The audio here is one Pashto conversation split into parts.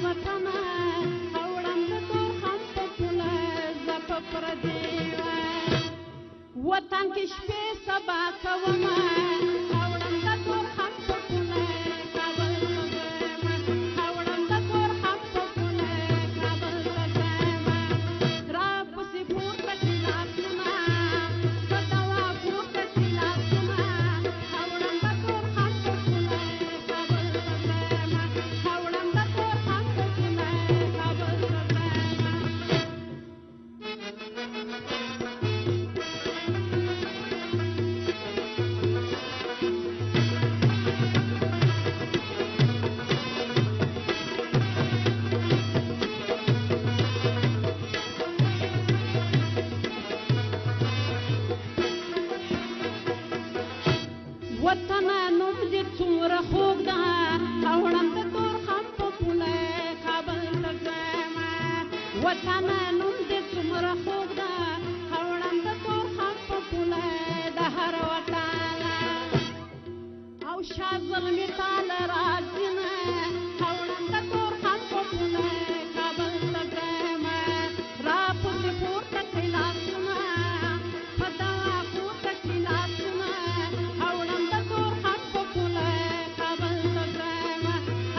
وطنه اوړم د تور خم په پوله زه په پردي وطن کې شپې سبا کومه اوړم د تور خم په پوله کابل ته ځمه اوړم د تور خم په پوله کابل ته ځمه راپسې پورته کړي لاسونه په دوا پورته کړي لاسونه اوړم د تور خم په پوله کابل ته ځمه اوړم د تور خم په پوله کابل ته ځمه وطن نوم دې څومره خوږ ده اوړم د تور خم په پوله کابل ته ځمه وطن نوم دې څومره خوږ ده اوړم د تور خم په پوله د هر وطن او شاه زلمي تاله راځي نه اوړم د تور خم په پوله کابل ته ځمه راپسې پورته کړي لاسونه په دوا پورته کړي لاسونه اوړم د تور خم په پوله کابل ته ځمه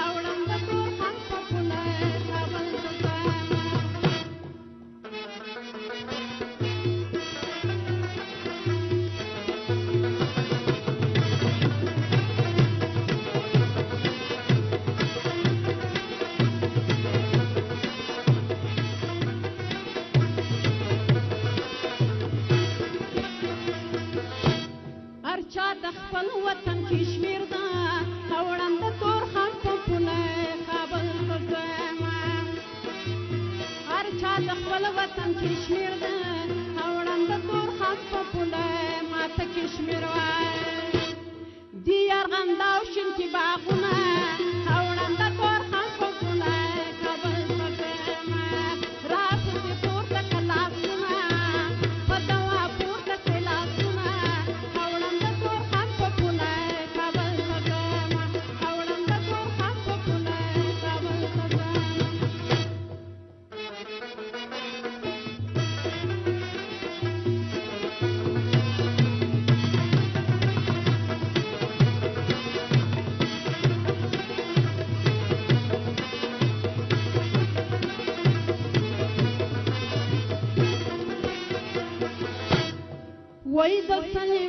اوړم د تور خم په پوله کابل ته ځمه هر چا د خپل وطن کې شمیر ده اوړم د تور خم په پوله کابل ته ځمه هر چا د خپل وطن کې شمیر ده اوړم د تور خم په پوله ماته کې شمیر وای دي ارغنداو شین کې باغونه اوړم د تور خم په پوله کابل ته ځمه راپسې پورته کړه لاسونه په دوا پورته کړي لاسونه اوړم د تور خم په پوله کابل ته ځمه اوړم د تور خم په پوله کابل ته ځمه وای د سنې